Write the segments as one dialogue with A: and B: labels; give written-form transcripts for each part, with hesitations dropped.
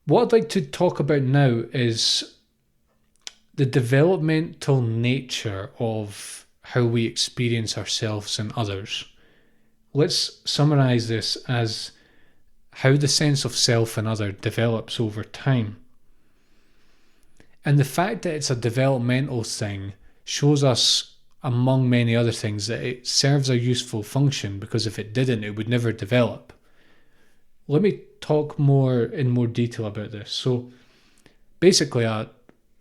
A: What I'd like to talk about now is the developmental nature of how we experience ourselves and others. Let's summarize this as how the sense of self and other develops over time. And the fact that it's a developmental thing shows us, among many other things, that it serves a useful function, because if it didn't, it would never develop. Let me talk in more detail about this. So basically,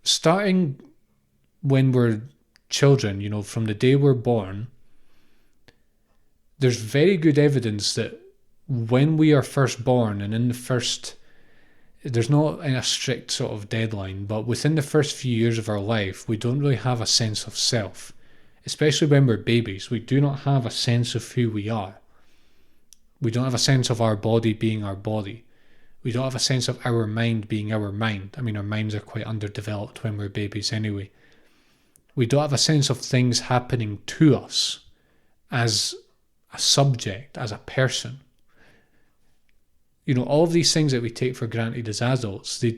A: starting when we're children, from the day we're born, there's very good evidence that when we are first born and there's not a strict sort of deadline, but within the first few years of our life, we don't really have a sense of self. Especially when we're babies, we do not have a sense of who we are. We don't have a sense of our body being our body. We don't have a sense of our mind being our mind. I mean, our minds are quite underdeveloped when we're babies anyway. We don't have a sense of things happening to us as a subject, as a person. All of these things that we take for granted as adults, they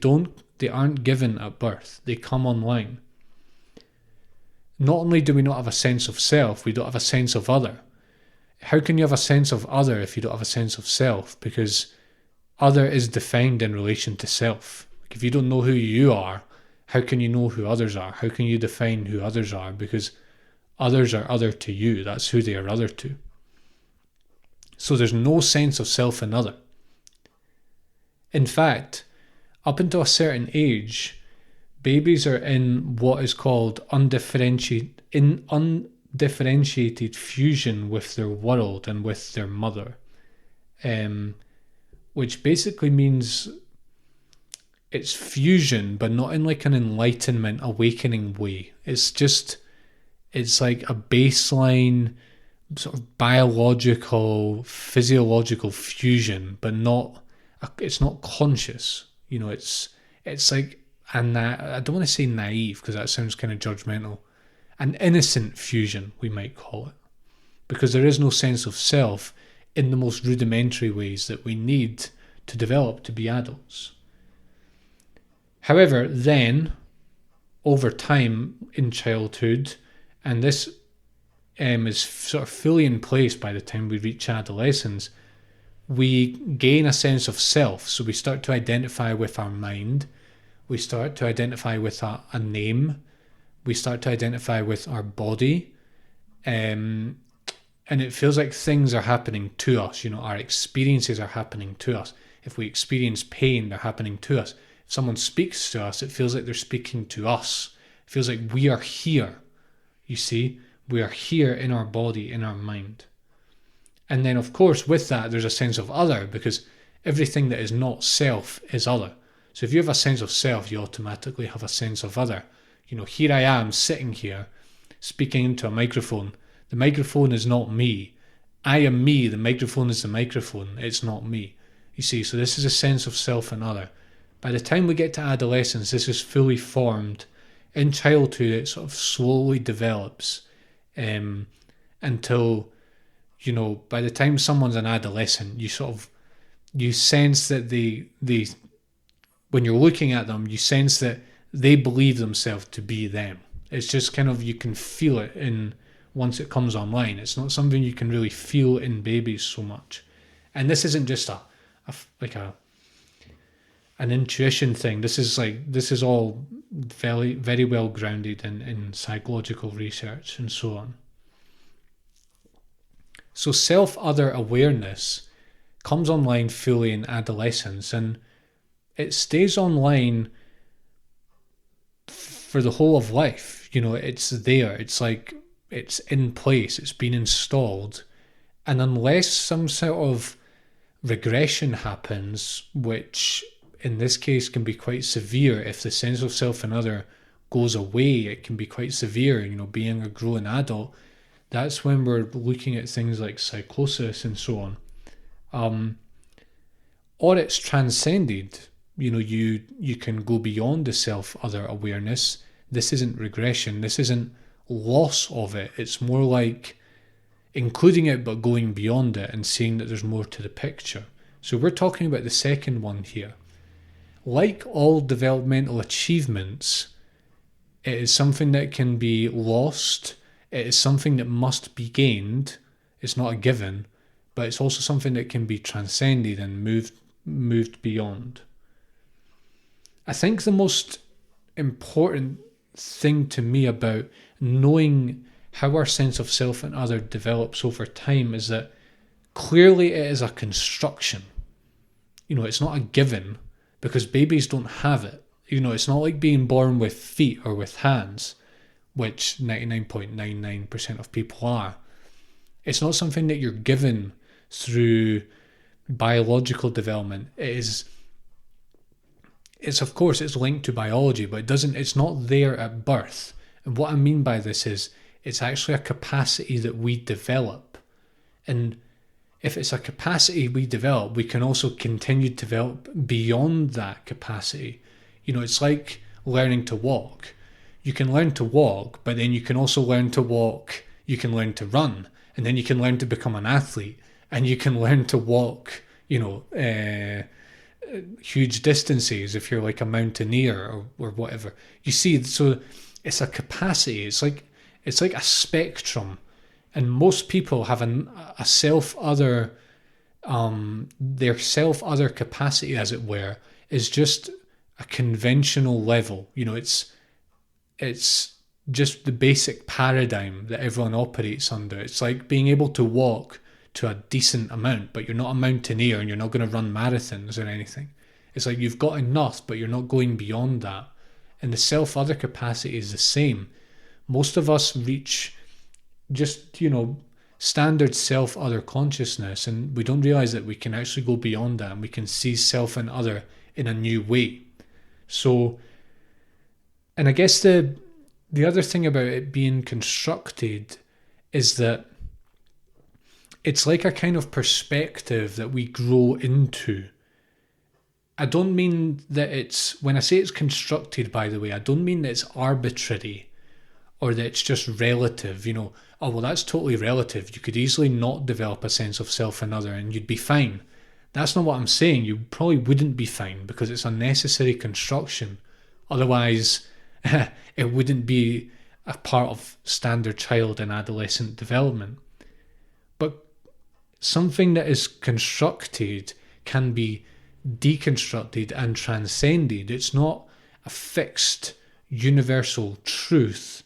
A: aren't given at birth. They come online. Not only do we not have a sense of self, we don't have a sense of other. How can you have a sense of other if you don't have a sense of self? Because other is defined in relation to self. If you don't know who you are, how can you know who others are? How can you define who others are? Because others are other to you. That's who they are other to. So there's no sense of self in other. In fact, up until a certain age, babies are in what is called undifferentiated fusion with their world and with their mother, which basically means it's fusion, but not in like an enlightenment, awakening way. It's like a baseline sort of biological, physiological fusion, but it's not conscious. It's like, I don't want to say naive because that sounds kind of judgmental. An innocent fusion, we might call it, because there is no sense of self in the most rudimentary ways that we need to develop to be adults. However, then, over time in childhood, and this is sort of fully in place by the time we reach adolescence, we gain a sense of self. So we start to identify with our mind. We start to identify with a name. We start to identify with our body. And it feels like things are happening to us. Our experiences are happening to us. If we experience pain, they're happening to us. If someone speaks to us, it feels like they're speaking to us. It feels like we are here. You see, we are here in our body, in our mind. And then, of course, with that, there's a sense of other, because everything that is not self is other. So if you have a sense of self, you automatically have a sense of other. Here I am sitting here, speaking into a microphone. The microphone is not me. I am me. The microphone is the microphone. It's not me. You see, so this is a sense of self and other. By the time we get to adolescence, this is fully formed. In childhood, it sort of slowly develops until, by the time someone's an adolescent, you sense that they when you're looking at them, you sense that they believe themselves to be them. It's just kind of, you can feel it once it comes online. It's not something you can really feel in babies so much. And this isn't just an intuition thing. This is all very, very well grounded in psychological research and so on. So self-other awareness comes online fully in adolescence, and it stays online for the whole of life. It's there. It's like it's in place. It's been installed. And unless some sort of regression happens, which in this case can be quite severe, if the sense of self and other goes away, it can be quite severe. Being a grown adult, that's when we're looking at things like psychosis and so on. Or it's transcended. You can go beyond the self-other awareness. This isn't regression. This isn't loss of it. It's more like including it but going beyond it and seeing that there's more to the picture. So we're talking about the second one here. like all developmental achievements, it is something that can be lost. It is something that must be gained. It's not a given, but it's also something that can be transcended and moved beyond. I think the most important thing to me about knowing how our sense of self and other develops over time is that clearly it is a construction. It's not a given, because babies don't have it. It's not like being born with feet or with hands, which 99.99% of people are. It's not something that you're given through biological development. It's of course it's linked to biology, but it's not there at birth. And what I mean by this is it's actually a capacity that we develop. And if it's a capacity we develop, we can also continue to develop beyond that capacity. It's like learning to walk. You can learn to walk, but then you can also learn to walk. You can learn to run, and then you can learn to become an athlete, and you can learn to walk, huge distances if you're like a mountaineer or whatever. You see, so it's a capacity. It's like a spectrum, and most people have a self-other, their self-other capacity, as it were, is just a conventional level. It's just the basic paradigm that everyone operates under. It's like being able to walk to a decent amount, but you're not a mountaineer and you're not going to run marathons or anything. It's like you've got enough, but you're not going beyond that. And the self-other capacity is the same. Most of us reach just, standard self-other consciousness, and we don't realize that we can actually go beyond that, and we can see self and other in a new way. So, and I guess the other thing about it being constructed is that it's like a kind of perspective that we grow into. I don't mean that when I say it's constructed, by the way, I don't mean that it's arbitrary or that it's just relative. Oh, well, that's totally relative. You could easily not develop a sense of self and other and you'd be fine. That's not what I'm saying. You probably wouldn't be fine because it's a necessary construction. Otherwise, it wouldn't be a part of standard child and adolescent development. But something that is constructed can be deconstructed and transcended. It's not a fixed universal truth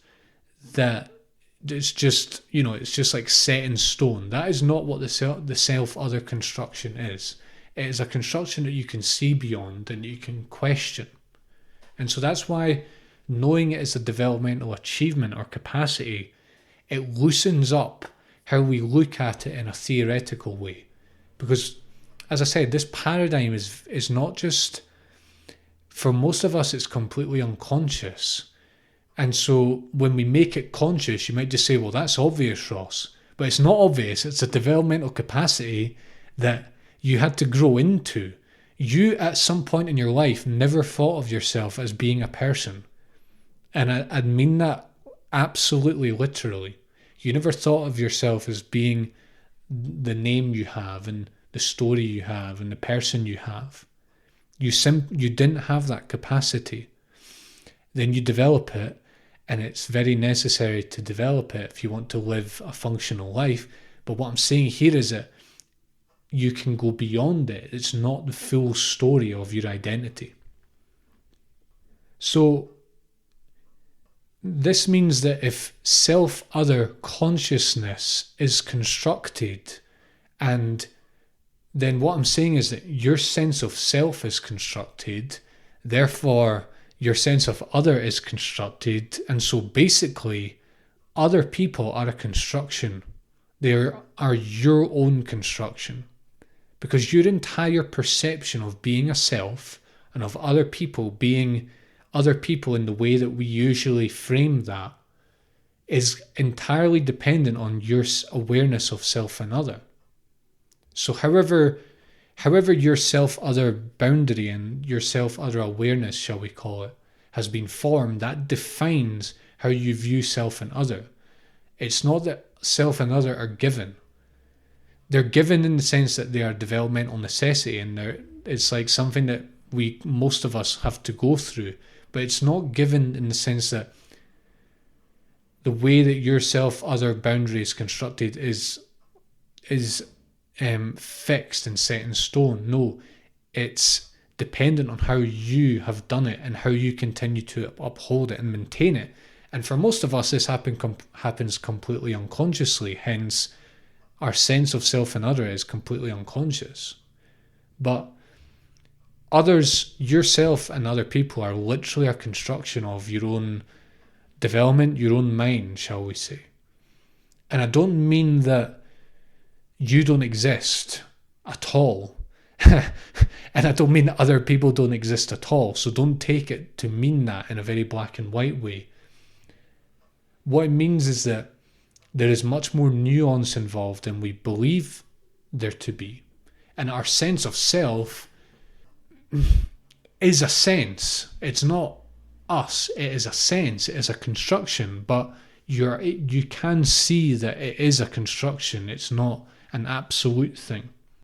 A: that it's just like set in stone. That is not what the self-other construction is. It is a construction that you can see beyond and you can question. And so that's why knowing it is a developmental achievement or capacity, it loosens up how we look at it in a theoretical way. Because, as I said, this paradigm is not just, for most of us, it's completely unconscious. And so when we make it conscious, you might just say, well, that's obvious, Ross. But it's not obvious. It's a developmental capacity that you had to grow into. You, at some point in your life, never thought of yourself as being a person. And I mean that absolutely literally. You never thought of yourself as being the name you have and the story you have and the person you have. You didn't have that capacity. Then you develop it, and it's very necessary to develop it if you want to live a functional life. But what I'm saying here is that you can go beyond it. It's not the full story of your identity. So this means that if self-other consciousness is constructed, and then what I'm saying is that your sense of self is constructed, therefore your sense of other is constructed, and so basically other people are a construction. They are your own construction. Because your entire perception of being a self and of other people being other people in the way that we usually frame that is entirely dependent on your awareness of self and other. So however your self-other boundary and your self-other awareness, shall we call it, has been formed, that defines how you view self and other. It's not that self and other are given. They're given in the sense that they are developmental necessity, and it's like something that most of us have to go through, but it's not given in the sense that the way that your self-other boundary is constructed is fixed and set in stone. No, it's dependent on how you have done it and how you continue to uphold it and maintain it. And for most of us, this happens completely unconsciously. Hence, our sense of self and other is completely unconscious. But others, yourself and other people, are literally a construction of your own development, your own mind, shall we say. And I don't mean that you don't exist at all. And I don't mean that other people don't exist at all. So don't take it to mean that in a very black and white way. What it means is that there is much more nuance involved than we believe there to be. And our sense of self is a sense. It's not us. It is a sense. It is a construction. But you can see that it is a construction. It's not an absolute thing.